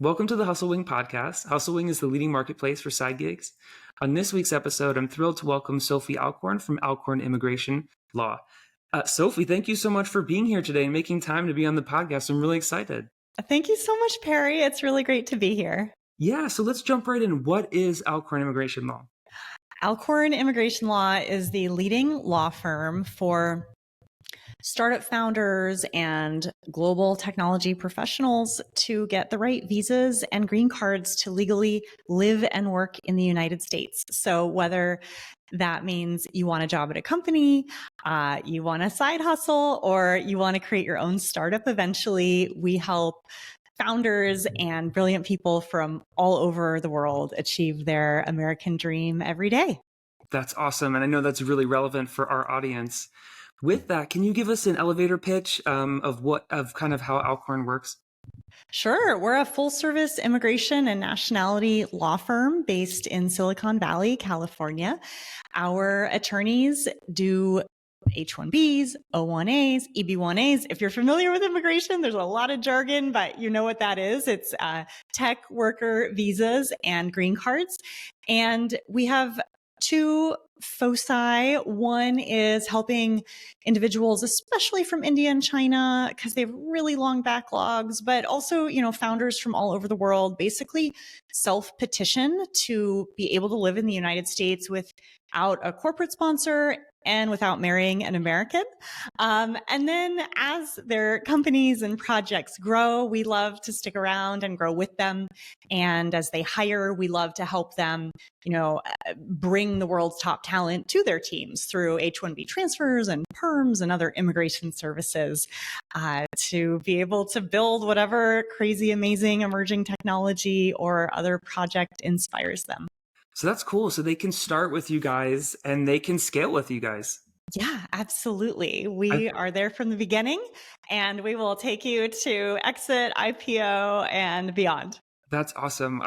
Welcome to the Hustle Wing podcast. Hustle Wing is the leading marketplace for side gigs. On this week's episode, I'm thrilled to welcome Sophie Alcorn from Alcorn Immigration Law. Sophie, thank you so much for being here today and making time to be on the podcast. I'm really excited. Thank you so much, Perry. It's really great to be here. Yeah, so let's jump right in. What is Alcorn Immigration Law? Alcorn Immigration Law is the leading law firm for startup founders and global technology professionals to get the right visas and green cards to legally live and work in the United States. So whether that means you want a job at a company, you want a side hustle, or you want to create your own startup eventually, we help founders and brilliant people from all over the world achieve their American dream every day. That's awesome. And I know that's really relevant for our audience. With that, can you give us an elevator pitch of kind of how Alcorn works? Sure. We're a full service immigration and nationality law firm based in Silicon Valley, California. Our attorneys do H-1Bs, O-1As, EB-1As. If you're familiar with immigration, there's a lot of jargon, but you know what that is. It's tech worker visas and green cards. And we have two foci. One is helping individuals, especially from India and China, because they have really long backlogs, but also, founders from all over the world basically self-petition to be able to live in the United States without a corporate sponsor and without marrying an American. And then as their companies and projects grow, we love to stick around and grow with them. And as they hire, we love to help them, bring the world's top talent to their teams through H-1B transfers and perms and other immigration services to be able to build whatever crazy, amazing, emerging technology or other project inspires them. So that's cool. So they can start with you guys and they can scale with you guys. Yeah, absolutely. We are there from the beginning and we will take you to exit, IPO, and beyond. That's awesome.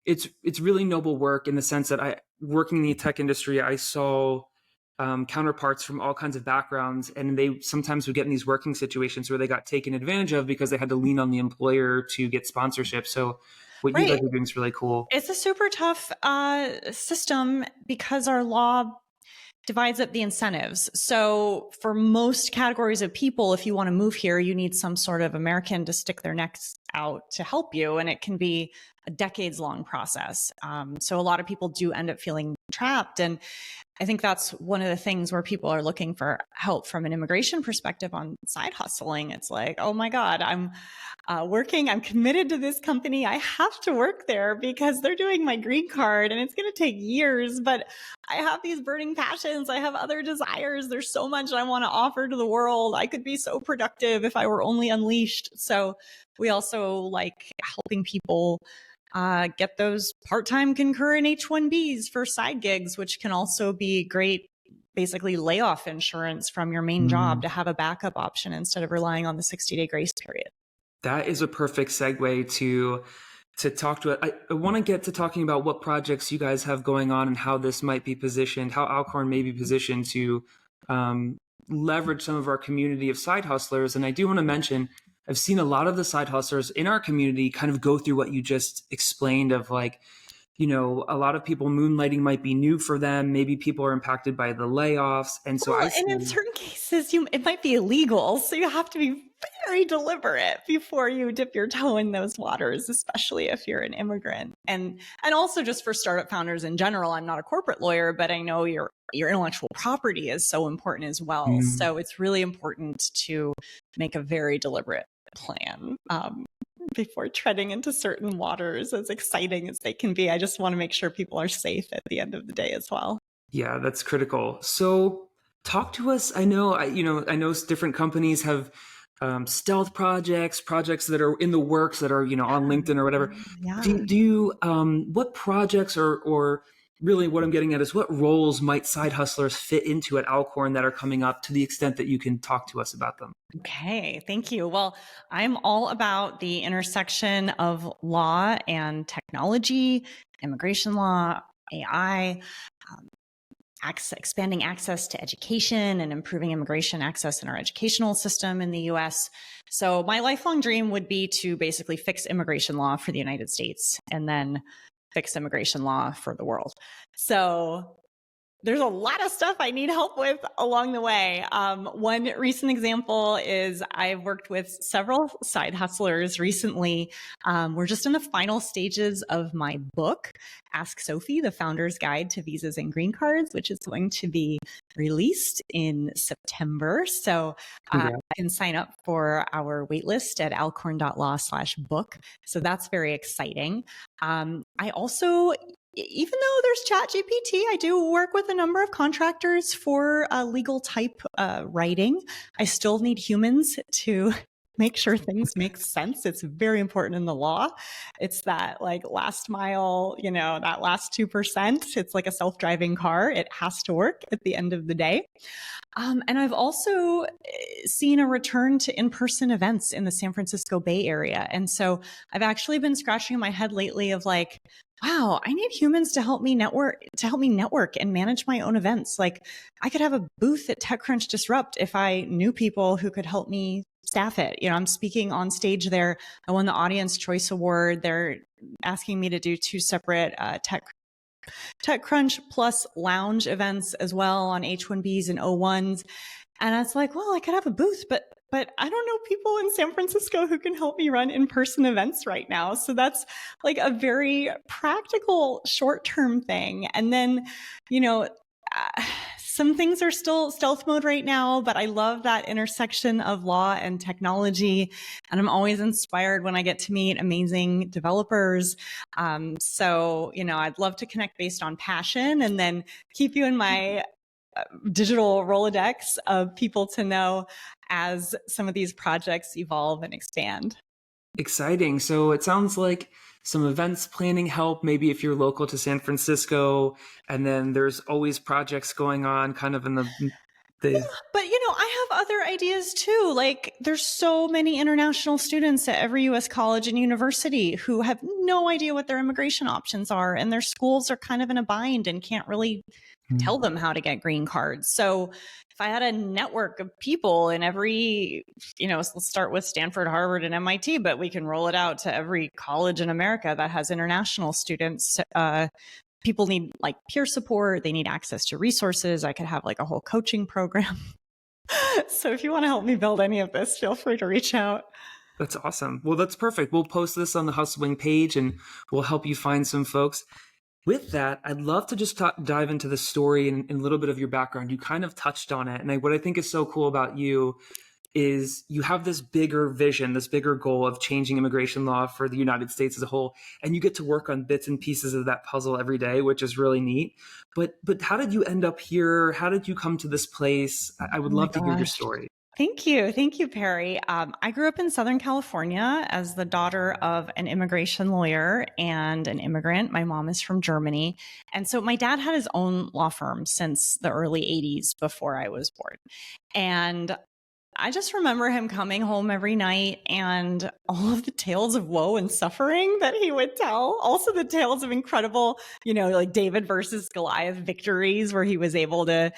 It's really noble work in the sense that working in the tech industry, I saw counterparts from all kinds of backgrounds, and they sometimes would get in these working situations where they got taken advantage of because they had to lean on the employer to get sponsorship. So what you guys are doing is really cool. It's a super tough system because our law divides up the incentives. So for most categories of people, if you want to move here, you need some sort of American to stick their necks out to help you. And it can be a decades-long process. So a lot of people do end up feeling trapped. And I think that's one of the things where people are looking for help from an immigration perspective on side hustling. It's like, oh my God, I'm working, I'm committed to this company. I have to work there because they're doing my green card and it's going to take years, but I have these burning passions. I have other desires. There's so much I want to offer to the world. I could be so productive if I were only unleashed. So we also like helping people get those part-time concurrent H-1Bs for side gigs, which can also be great, basically layoff insurance from your main job to have a backup option instead of relying on the 60-day grace period. That is a perfect segue to talk to it. I want to get to talking about what projects you guys have going on and how this might be positioned, how Alcorn may be positioned to leverage some of our community of side hustlers. And I do want to mention, I've seen a lot of the side hustlers in our community kind of go through what you just explained of like, a lot of people moonlighting might be new for them. Maybe people are impacted by the layoffs. And so and in certain cases, it might be illegal. So you have to be very deliberate before you dip your toe in those waters, especially if you're an immigrant. And also just for startup founders in general, I'm not a corporate lawyer, but I know your intellectual property is so important as well. So it's really important to make a very deliberate plan before treading into certain waters, as exciting as they can be. I just want to make sure people are safe at the end of the day as well. Yeah, that's critical. So talk to us. I know different companies have stealth projects that are in the works that are, on LinkedIn or whatever. Yeah. Do you, what projects or really what I'm getting at is what roles might side hustlers fit into at Alcorn that are coming up, to the extent that you can talk to us about them? Okay, thank you. Well, I'm all about the intersection of law and technology, immigration law, AI. expanding access to education and improving immigration access in our educational system in the US. So my lifelong dream would be to basically fix immigration law for the United States and then fix immigration law for the world. So there's a lot of stuff I need help with along the way. One recent example is I've worked with several side hustlers recently. We're just in the final stages of my book, Ask Sophie, the Founder's Guide to Visas and Green Cards, which is going to be released in September. So you can sign up for our waitlist at alcorn.law/book. So that's very exciting. I also, even though there's ChatGPT, I do work with a number of contractors for legal type writing. I still need humans to make sure things make sense. It's very important in the law. It's that like last mile, that last 2%. It's like a self-driving car. It has to work at the end of the day. And I've also seen a return to in-person events in the San Francisco Bay Area. And so I've actually been scratching my head lately of like, wow, I need humans to help me network and manage my own events. Like I could have a booth at TechCrunch Disrupt if I knew people who could help me staff it. I'm speaking on stage there. I won the Audience Choice Award. They're asking me to do 2 separate TechCrunch plus lounge events as well on H-1Bs and O-1s. And it's like, well, I could have a booth, but I don't know people in San Francisco who can help me run in-person events right now. So that's like a very practical short-term thing. And then, some things are still stealth mode right now, but I love that intersection of law and technology. And I'm always inspired when I get to meet amazing developers. So, I'd love to connect based on passion and then keep you in my digital Rolodex of people to know as some of these projects evolve and expand. Exciting. So it sounds like some events planning help, maybe if you're local to San Francisco, and then there's always projects going on kind of in the But, I have other ideas too. Like there's so many international students at every US college and university who have no idea what their immigration options are, and their schools are kind of in a bind and can't really tell them how to get green cards. So if I had a network of people in every, let's start with Stanford, Harvard, and MIT, but we can roll it out to every college in America that has international students. People need like peer support. They need access to resources. I could have like a whole coaching program. So if you want to help me build any of this, feel free to reach out. That's awesome. Well, that's perfect. We'll post this on the Hustling page and we'll help you find some folks. With that, I'd love to just dive into the story and a little bit of your background. You kind of touched on it. And what I think is so cool about you is you have this bigger vision, this bigger goal of changing immigration law for the United States as a whole. And you get to work on bits and pieces of that puzzle every day, which is really neat. But how did you end up here? How did you come to this place? I would love to hear your story. Thank you. Thank you, Perry. I grew up in Southern California as the daughter of an immigration lawyer and an immigrant. My mom is from Germany. And so my dad had his own law firm since the early 80s before I was born. And I just remember him coming home every night and all of the tales of woe and suffering that he would tell. Also the tales of incredible, like David versus Goliath victories where he was able to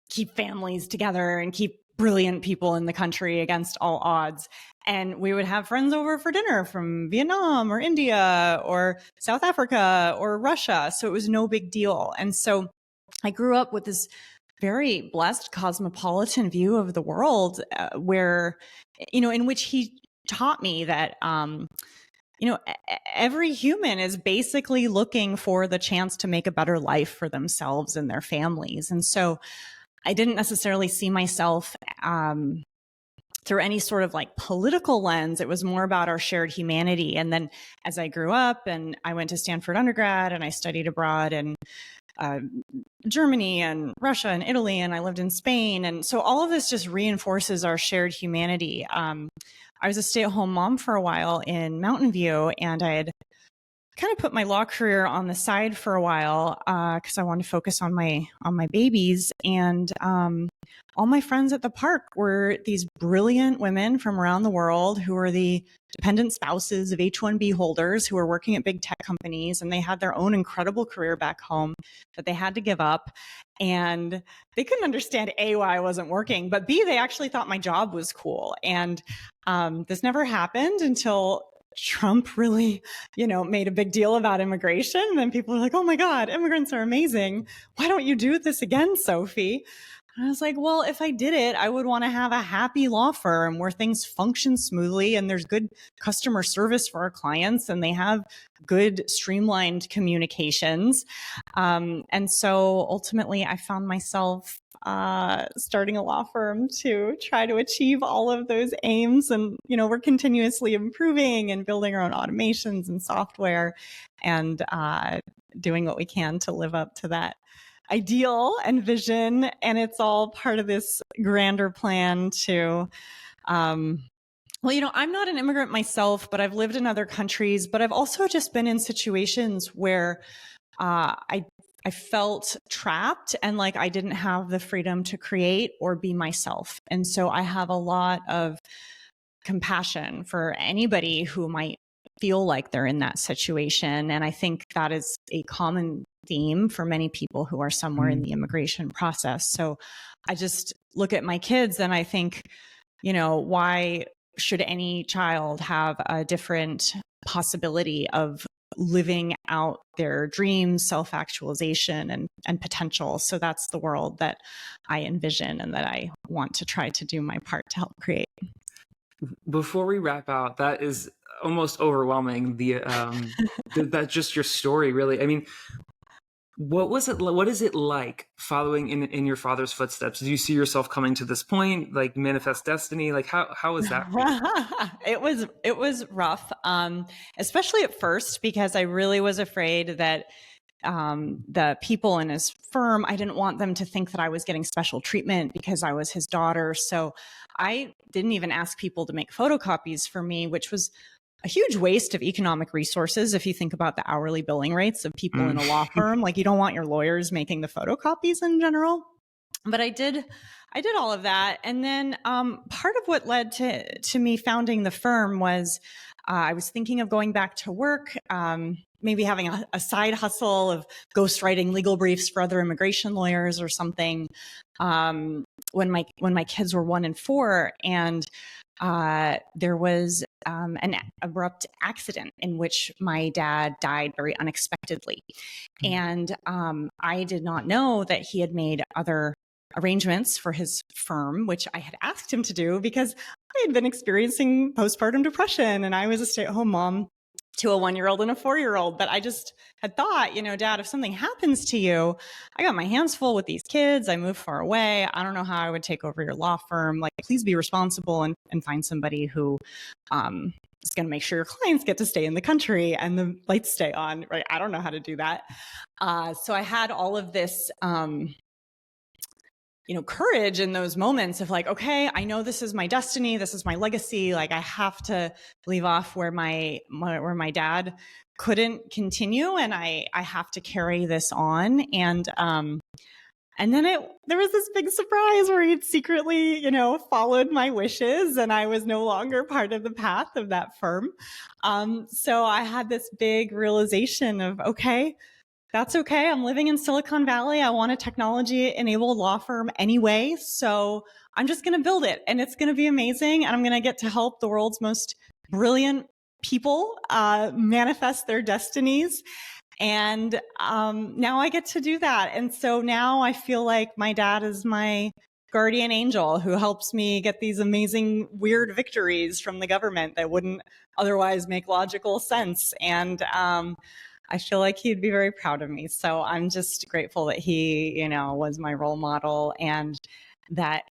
keep families together and keep brilliant people in the country against all odds. And we would have friends over for dinner from Vietnam or India or South Africa or Russia. So it was no big deal. And so I grew up with this very blessed cosmopolitan view of the world where, in which he taught me that, every human is basically looking for the chance to make a better life for themselves and their families. And so I didn't necessarily see myself through any sort of like political lens. It was more about our shared humanity. And then as I grew up and I went to Stanford undergrad and I studied abroad in Germany and Russia and Italy, and I lived in Spain. And so all of this just reinforces our shared humanity. I was a stay-at-home mom for a while in Mountain View, and I had kind of put my law career on the side for a while because I wanted to focus on my babies. And all my friends at the park were these brilliant women from around the world who were the dependent spouses of H-1B holders who were working at big tech companies, and they had their own incredible career back home that they had to give up. And they couldn't understand A, why I wasn't working, but B, they actually thought my job was cool. And this never happened until Trump really, made a big deal about immigration. And then people were like, oh my God, immigrants are amazing. Why don't you do this again, Sophie? And I was like, well, if I did it, I would want to have a happy law firm where things function smoothly and there's good customer service for our clients and they have good streamlined communications. And so ultimately I found myself starting a law firm to try to achieve all of those aims. And, we're continuously improving and building our own automations and software and doing what we can to live up to that ideal and vision. And it's all part of this grander plan to, I'm not an immigrant myself, but I've lived in other countries, but I've also just been in situations where I felt trapped and like I didn't have the freedom to create or be myself. And so I have a lot of compassion for anybody who might feel like they're in that situation. And I think that is a common theme for many people who are somewhere in the immigration process. So I just look at my kids and I think, why should any child have a different possibility of living out their dreams, self-actualization and potential? So that's the world that I envision and that I want to try to do my part to help create. Before we wrap out, that is almost overwhelming. That's just your story, really. I mean, what is it like following in your father's footsteps? Do you see yourself coming to this point, like manifest destiny? Like how is that for you? It was rough, especially at first, because I really was afraid that the people in his firm, I didn't want them to think that I was getting special treatment because I was his daughter. So I didn't even ask people to make photocopies for me, which was a huge waste of economic resources. If you think about the hourly billing rates of people in a law firm, like you don't want your lawyers making the photocopies in general. But I did all of that. And then part of what led to me founding the firm was I was thinking of going back to work, maybe having a side hustle of ghostwriting legal briefs for other immigration lawyers or something. When my kids were 1 and 4, and there was an abrupt accident in which my dad died very unexpectedly. And I did not know that he had made other arrangements for his firm, which I had asked him to do because I had been experiencing postpartum depression and I was a stay-at-home mom to a 1-year-old and a 4-year-old. But I just had thought, Dad, if something happens to you, I got my hands full with these kids. I moved far away. I don't know how I would take over your law firm. Like, please be responsible and find somebody who is going to make sure your clients get to stay in the country and the lights stay on, right? I don't know how to do that. So I had all of this courage in those moments of like, okay, I know this is my destiny. This is my legacy. Like I have to leave off where my dad couldn't continue. And I have to carry this on. And then there was this big surprise where he'd secretly, followed my wishes and I was no longer part of the path of that firm. So I had this big realization of, okay, that's okay. I'm living in Silicon Valley. I want a technology-enabled law firm anyway. So I'm just going to build it and it's going to be amazing. And I'm going to get to help the world's most brilliant people manifest their destinies. And now I get to do that. And so now I feel like my dad is my guardian angel who helps me get these amazing, weird victories from the government that wouldn't otherwise make logical sense. And I feel like he'd be very proud of me. So I'm just grateful that he, was my role model and that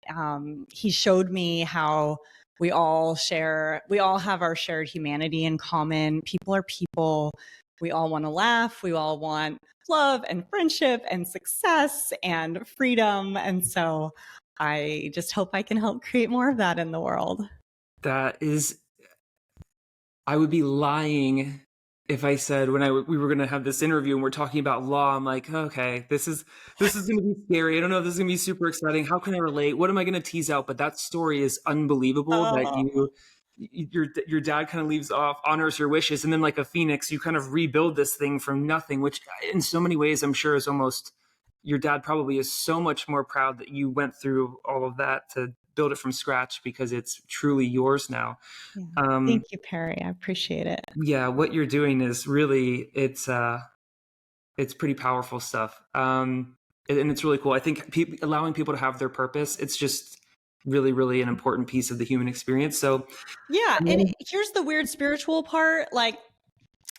he showed me how we all have our shared humanity in common. People are people. We all want to laugh. We all want love and friendship and success and freedom. And so I just hope I can help create more of that in the world. I would be lying if I said when we were going to have this interview and we're talking about law, I'm like, okay, this is going to be scary. I don't know if this is going to be super exciting. How can I relate? What am I going to tease out? But that story is unbelievable that Oh, your dad kind of leaves off, honors your wishes, and then like a phoenix, you kind of rebuild this thing from nothing, which in so many ways I'm sure is almost your dad probably is so much more proud that you went through all of that to build it from scratch because it's truly yours now. yeah. Um, Thank you, Perry. I appreciate it. yeah, what you're doing is really it's pretty powerful stuff, and it's really cool. I think allowing people to have their purpose, it's just really, really an important piece of the human experience. So, Yeah. And here's the weird spiritual part. Like,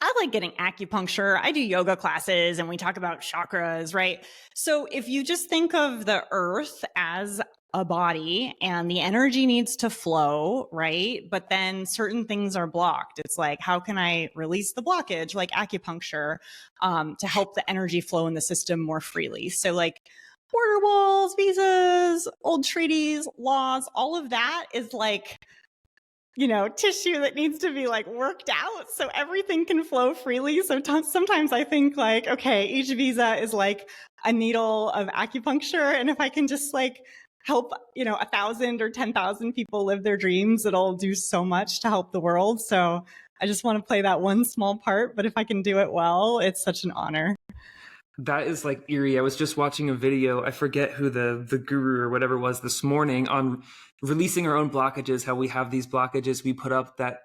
I like getting acupuncture. I do yoga classes and we talk about chakras, right? So if you just think of the earth as a body and the energy needs to flow, right? But then certain things are blocked. It's like, how can I release the blockage, like acupuncture, to help the energy flow in the system more freely? So, like, border walls, visas, old treaties, laws, all of that is like, tissue that needs to be like worked out so everything can flow freely. So sometimes I think like, okay, each visa is like a needle of acupuncture. And if I can just like help, 1,000 or 10,000 people live their dreams, it'll do so much to help the world. So I just want to play that one small part. But if I can do it well, it's such an honor. that is like eerie. I was just watching a video. I forget who the guru or whatever was this morning on releasing our own blockages. How we have these blockages we put up that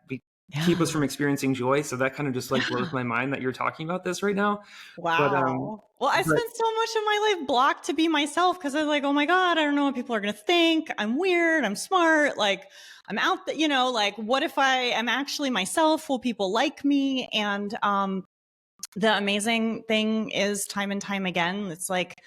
keep us from experiencing joy. So that kind of just like blows my mind that you're talking about this right now. Wow. Well, I spent so much of my life blocked to be myself because I was like, oh my God, I don't know what people are going to think. I'm weird. I'm smart. Like, I'm out there, like, what if I am actually myself? Will people like me? And the amazing thing is, time and time again, it's like,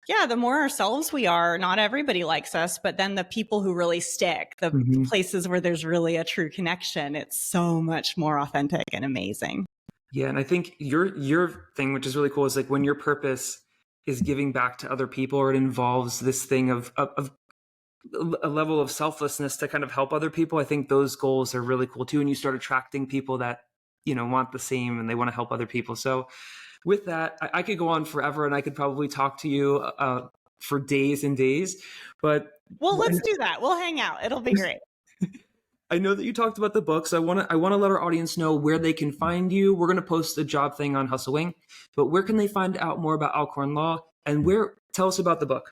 yeah, the more ourselves we are, not everybody likes us, but then the people who really stick, the places where there's really a true connection, it's so much more authentic and amazing. Yeah, and I think your thing, which is really cool, is like when your purpose is giving back to other people, or it involves this thing of a level of selflessness to kind of help other people. I think those goals are really cool too, and you start attracting people that want the same and they want to help other people. So with that, I could go on forever, and I could probably talk to you for days and days. But well, let's do that. We'll hang out. It'll be great. I know that you talked about the book, so I want to let our audience know where they can find you. We're going to post a job thing on Hustling, but where can they find out more about Alcorn Law, and tell us about the book?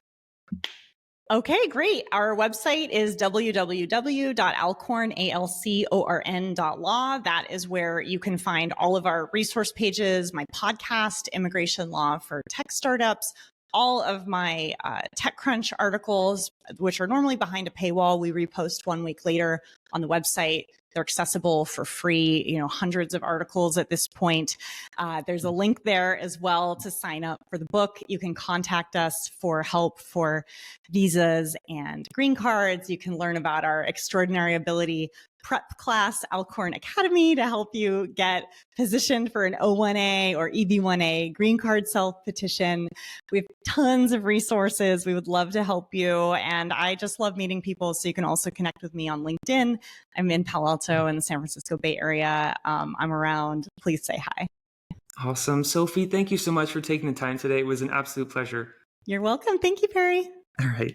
Okay, great. Our website is www.alcorn.law. That is where you can find all of our resource pages, my podcast, Immigration Law for Tech Startups, all of my TechCrunch articles, which are normally behind a paywall. We repost 1 week later on the website. They're accessible for free, hundreds of articles at this point. There's a link there as well to sign up for the book. You can contact us for help for visas and green cards. You can learn about our extraordinary ability prep class, Alcorn Academy, to help you get positioned for an O1A or EB1A green card self-petition. We have tons of resources. We would love to help you. And I just love meeting people. So you can also connect with me on LinkedIn. I'm in Palo Alto in the San Francisco Bay Area. I'm around. Please say hi. Awesome. Sophie, thank you so much for taking the time today. It was an absolute pleasure. You're welcome. Thank you, Perry. All right.